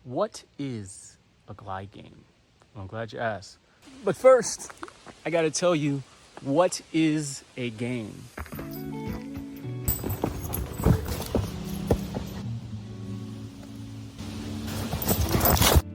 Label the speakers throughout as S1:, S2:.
S1: What is a Gly game? Well, I'm glad you asked. But first, I gotta tell you, what is a game?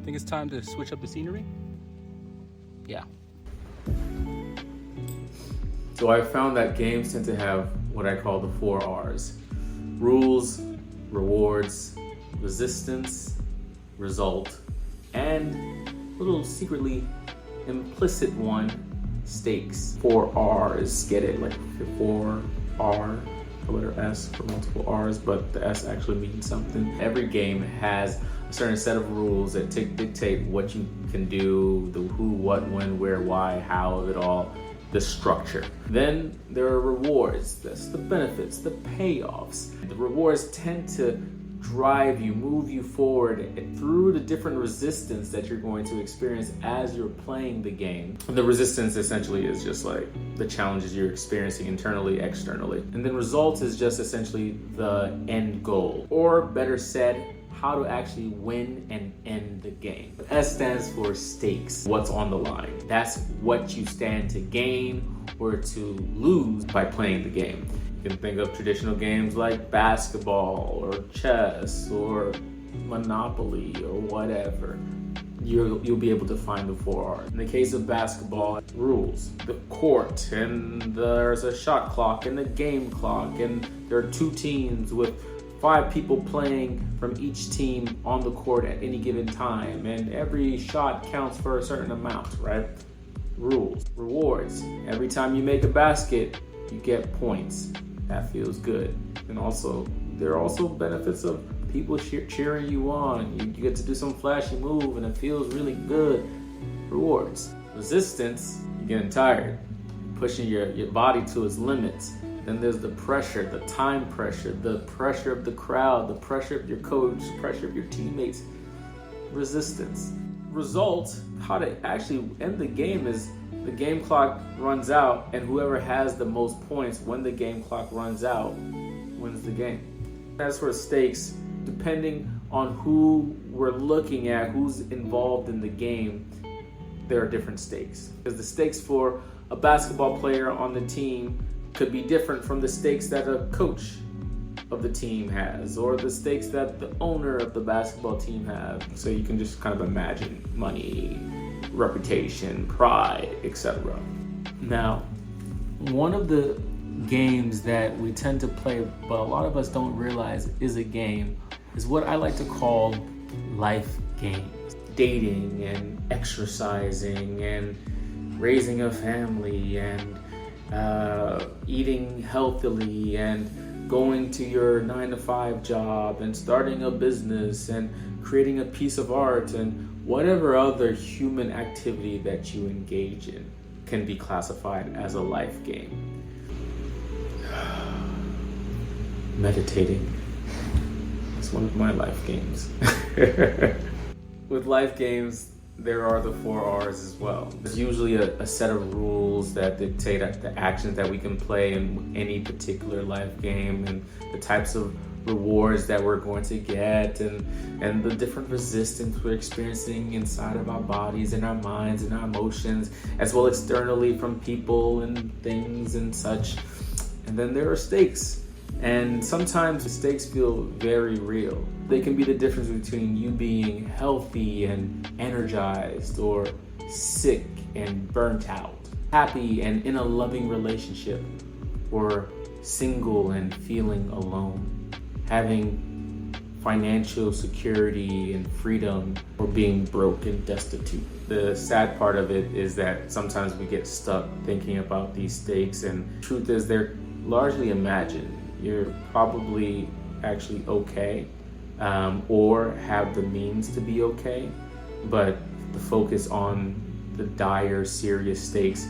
S1: Think it's time to switch up the scenery? Yeah.
S2: So I found that games tend to have what I call the 4 R's. Rules, rewards, resistance, result, and a little secretly implicit one, stakes. 4 R's, get it? Like 4R, the letter S for multiple R's, but the S actually means something. Every game has a certain set of rules that dictate what you can do, the who, what, when, where, why, how of it all, the structure. Then there are rewards. That's the benefits, the payoffs. The rewards tend to drive you, move you forward through the different resistance that you're going to experience as you're playing the game. The resistance essentially is just like the challenges you're experiencing internally, externally. And then results is just essentially the end goal, or better said, how to actually win and end the game. S stands for stakes, what's on the line. That's what you stand to gain or to lose by playing the game. You can think of traditional games like basketball or chess or Monopoly or whatever. You'll be able to find the 4 R's. In the case of basketball, rules, the court, and there's a shot clock and a game clock, and there are 2 teams with 5 people playing from each team on the court at any given time, and every shot counts for a certain amount, right? Rules. Rewards. Every time you make a basket, you get points. That feels good. And also, there are also benefits of people cheering you on. You get to do some flashy move and it feels really good. Rewards. Resistance. You're getting tired. Pushing your body to its limits. Then there's the pressure, the time pressure, the pressure of the crowd, the pressure of your coach, the pressure of your teammates. Resistance. Result, how to actually end the game is the game clock runs out, and whoever has the most points when the game clock runs out wins the game. As for stakes, depending on who we're looking at, who's involved in the game, there are different stakes. Because the stakes for a basketball player on the team could be different from the stakes that a coach of the team has, or the stakes that the owner of the basketball team has. So you can just kind of imagine money, reputation, pride, etc. Now, one of the games that we tend to play, but a lot of us don't realize is a game, is what I like to call life games. Dating and exercising and raising a family and eating healthily and going to your 9-to-5 job and starting a business and creating a piece of art and whatever other human activity that you engage in can be classified as a life game. Meditating is one of my life games. With life games, there are the 4 R's as well. There's usually a set of rules that dictate the actions that we can play in any particular life game, and the types of rewards that we're going to get, and the different resistance we're experiencing inside of our bodies and our minds and our emotions, as well externally from people and things and such. And then there are stakes. And sometimes the stakes feel very real. They can be the difference between you being healthy and energized, or sick and burnt out, happy and in a loving relationship, or single and feeling alone, having financial security and freedom, or being broke and destitute. The sad part of it is that sometimes we get stuck thinking about these stakes, and the truth is they're largely imagined. You're probably actually okay, or have the means to be okay, but the focus on the dire, serious stakes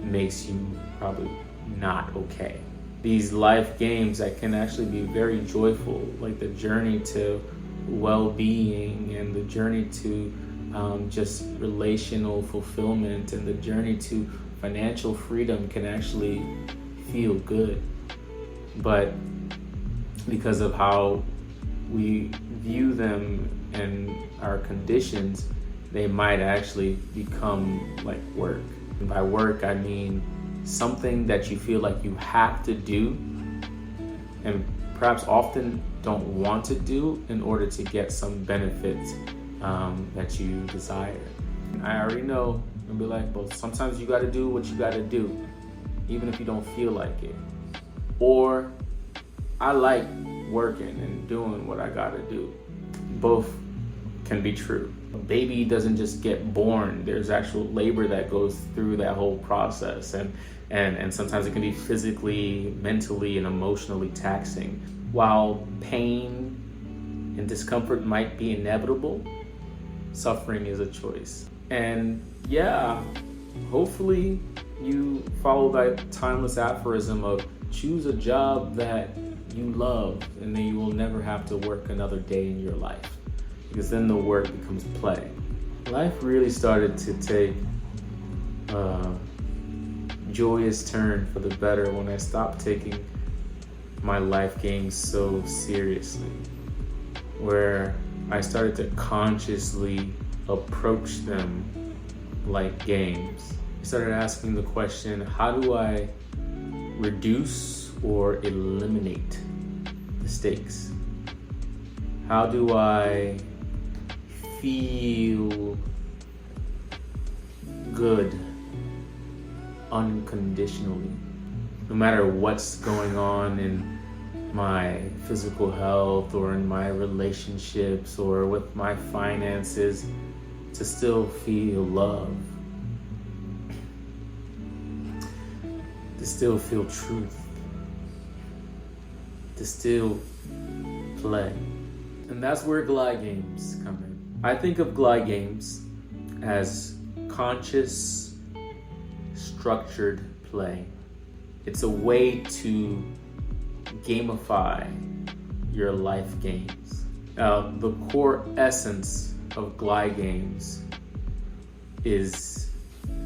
S2: makes you probably not okay. These life games that can actually be very joyful, like the journey to well-being and the journey to just relational fulfillment and the journey to financial freedom, can actually feel good. But because of how we view them and our conditions, they might actually become like work. And by work, I mean something that you feel like you have to do and perhaps often don't want to do in order to get some benefits that you desire. And I already know, and be like, well, sometimes you gotta do what you gotta do, even if you don't feel like it. Or I like working and doing what I gotta do. Both can be true. A baby doesn't just get born. There's actual labor that goes through that whole process, and sometimes it can be physically, mentally, and emotionally taxing. While pain and discomfort might be inevitable, suffering is a choice. And yeah, hopefully you follow that timeless aphorism of choose a job that you love, and then you will never have to work another day in your life, because then the work becomes play. Life really started to take a joyous turn for the better when I stopped taking my life games so seriously, where I started to consciously approach them like games. I started asking the question, how do I reduce or eliminate the stakes? How do I feel good unconditionally, no matter what's going on in my physical health or in my relationships or with my finances, to still feel love, to still feel truth, to still play. And that's where Gly Games come in. I think of Gly Games as conscious, structured play. It's a way to gamify your life games. The core essence of Gly Games is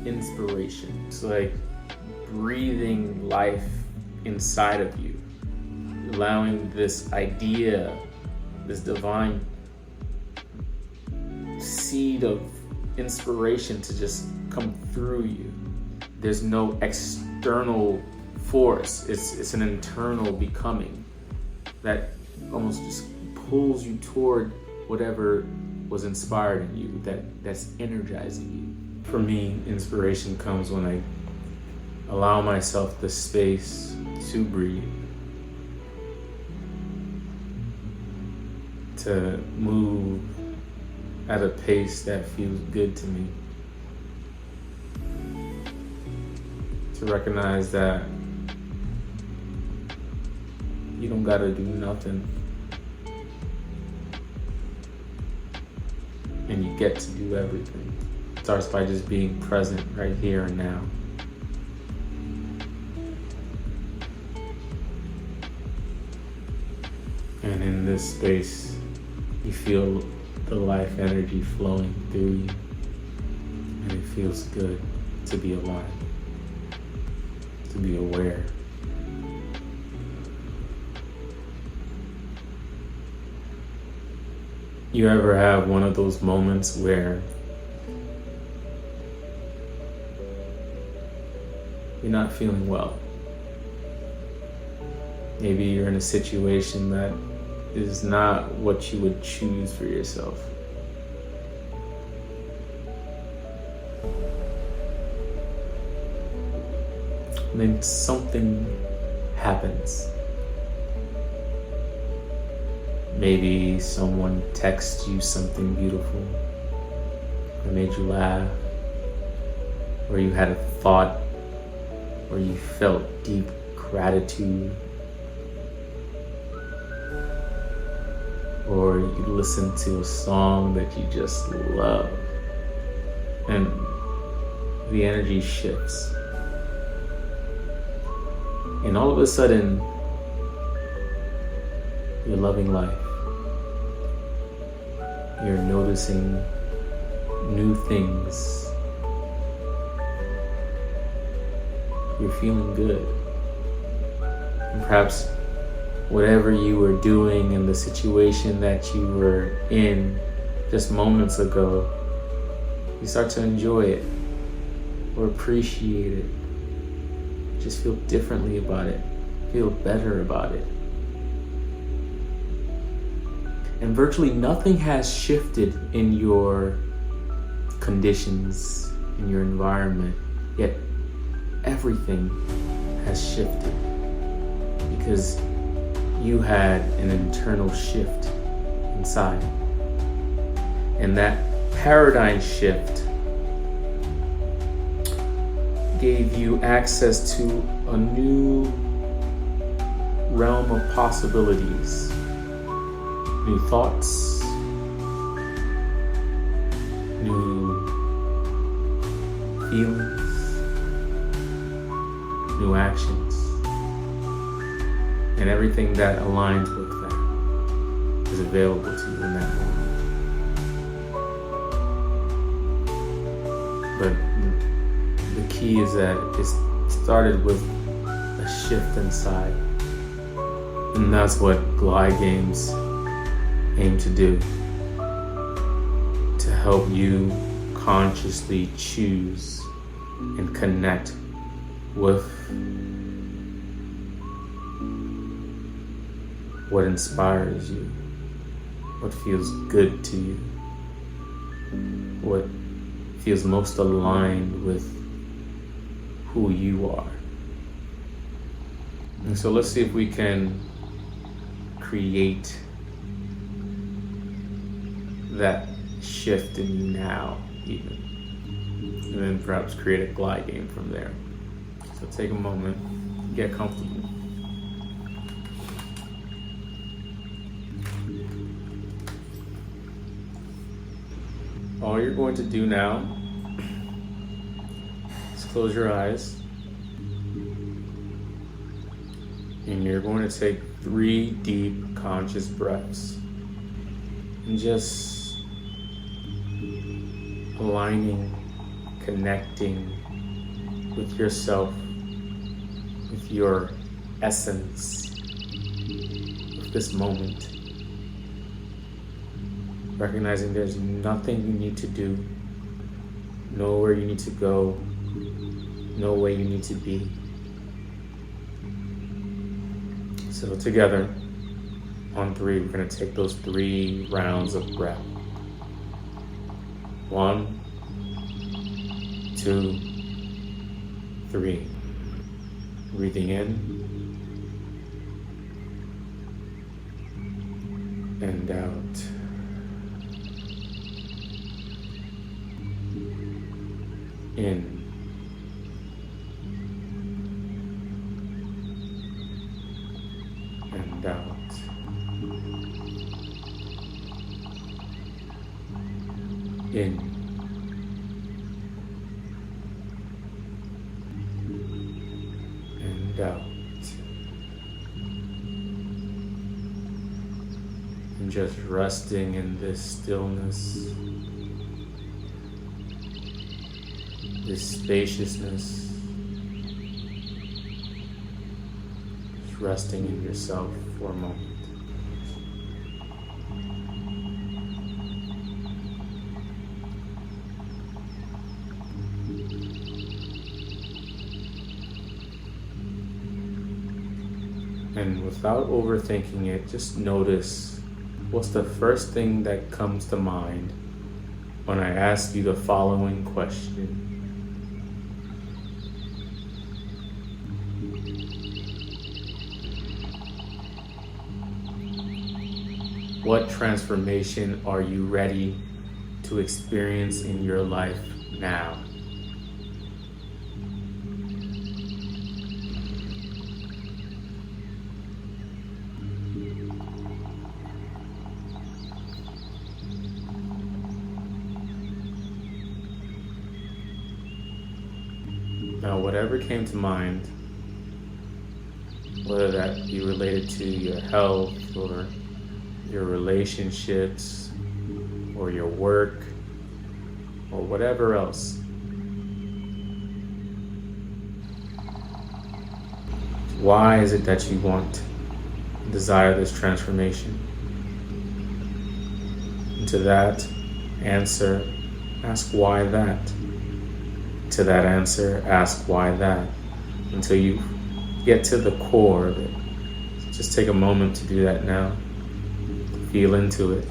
S2: inspiration. It's like breathing life inside of you, allowing this idea, this divine seed of inspiration to just come through you. There's no external force. It's an internal becoming that almost just pulls you toward whatever was inspired in you, that's energizing you. For me, inspiration comes when I allow myself the space to breathe, to move at a pace that feels good to me, to recognize that you don't gotta do nothing, and you get to do everything. It starts by just being present right here and now. And in this space, you feel the life energy flowing through you, and it feels good to be alive, to be aware. You ever have one of those moments where you're not feeling well? Maybe you're in a situation that is not what you would choose for yourself. And then something happens. Maybe someone texts you something beautiful that made you laugh, or you had a thought, or you felt deep gratitude, or you listened to a song that you just love, and the energy shifts. And all of a sudden, you're loving life. You're noticing new things. You're feeling good. And perhaps whatever you were doing in the situation that you were in just moments ago, you start to enjoy it or appreciate it. Just feel differently about it, feel better about it. And virtually nothing has shifted in your conditions, in your environment, yet everything has shifted because you had an internal shift inside. And that paradigm shift gave you access to a new realm of possibilities, new thoughts, new feelings, new actions, and everything that aligns with that is available to you in that moment. But the key is that it started with a shift inside, and that's what GLY Games aim to do, to help you consciously choose and connect with what inspires you, what feels good to you, what feels most aligned with who you are. And so let's see if we can create that shift in you now, even. And then perhaps create a GLY game from there. So take a moment, get comfortable. All you're going to do now is close your eyes, and you're going to take 3 deep conscious breaths and just aligning, connecting with yourself, with your essence, with this moment. Recognizing there's nothing you need to do, nowhere you need to go, no way you need to be. So together, on 3, we're going to take those 3 rounds of breath. 1, 2, 3. Breathing in and out. In and out. In and out. And just resting in this stillness, this spaciousness, just resting in yourself for a moment. And without overthinking it, just notice what's the first thing that comes to mind when I ask you the following question. What transformation are you ready to experience in your life now? Now, whatever came to mind, whether that be related to your health or your relationships or your work or whatever else, why is it that you want desire this transformation. And to that answer, ask why that. To that answer, ask why that. Until you get to the core of it. So just take a moment to do that now. Feel into it.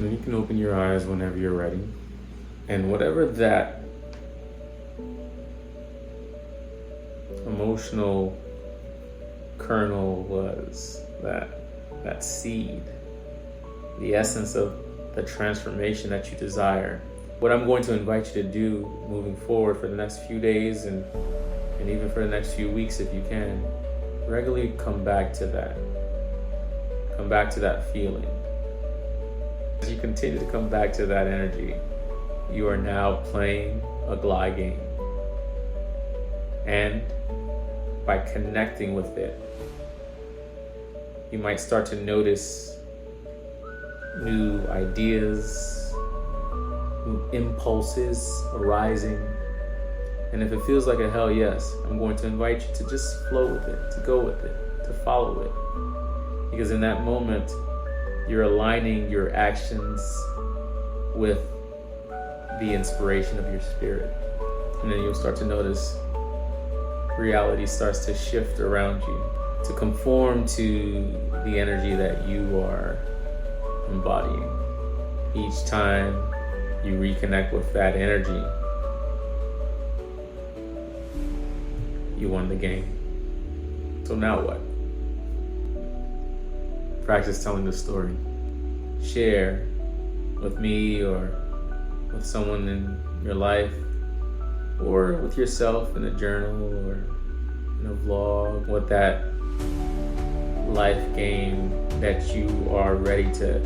S2: And you can open your eyes whenever you're ready. And whatever that emotional kernel was, that seed, the essence of the transformation that you desire, what I'm going to invite you to do moving forward for the next few days and even for the next few weeks if you can, regularly come back to that. Come back to that feeling. As you continue to come back to that energy, you are now playing a Gly game. And by connecting with it, you might start to notice new ideas, new impulses arising. And if it feels like a hell yes, I'm going to invite you to just flow with it, to go with it, to follow it. Because in that moment, you're aligning your actions with the inspiration of your spirit. And then you'll start to notice reality starts to shift around you to conform to the energy that you are embodying. Each time you reconnect with that energy, you won the game. So now what? Practice telling the story. Share with me or with someone in your life or with yourself in a journal or in a vlog what that life game that you are ready to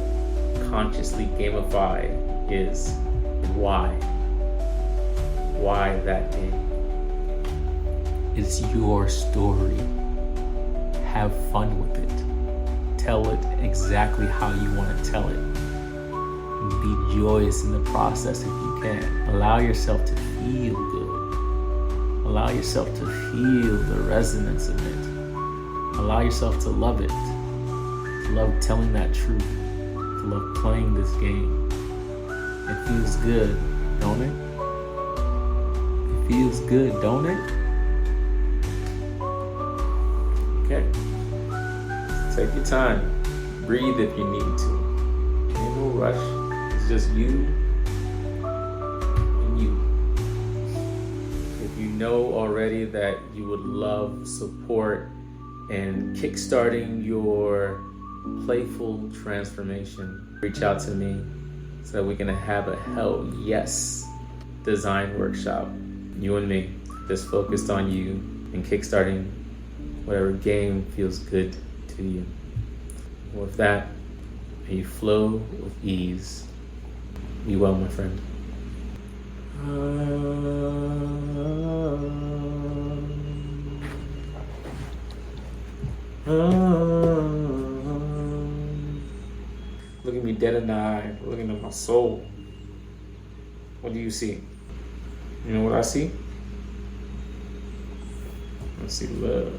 S2: consciously gamify is. Why? Why that game?
S1: It's your story. Have fun with it. Tell it exactly how you want to tell it. Be joyous in the process if you can. Allow yourself to feel good. Allow yourself to feel the resonance of it. Allow yourself to love it. To love telling that truth. To love playing this game. It feels good, don't it? It feels good, don't it?
S2: Okay. Take your time. Breathe if you need to. Ain't no rush. It's just you and you. If you know already that you would love support in kickstarting your playful transformation, reach out to me so that we can have a hell yes design workshop. You and me, just focused on you and kickstarting whatever game feels good to you. With that, may you flow with ease. Be well, my friend. Look at me dead in the eye, looking at my soul. What do you see? You know what I see? I see love.